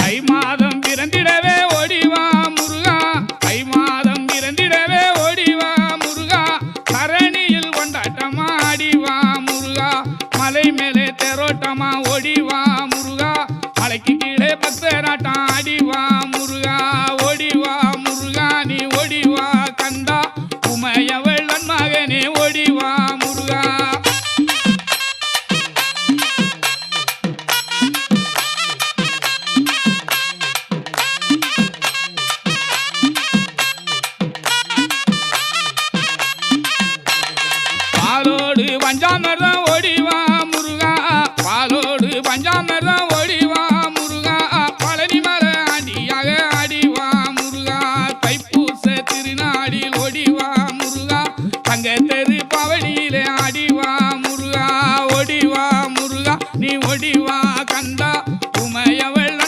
தை மாதம் பிறந்திடவே ஓடிவா முருகா தை மாதம் பிறந்திடவே ஓடிவா முருகா தரணியில் கொண்டாட்டமா ஆடிவா முருகா மலை மேலே தேரோட்டமா ஓடிவா முருகா மலைக்கு கீழே பக்தராட்டம் ஆடிவா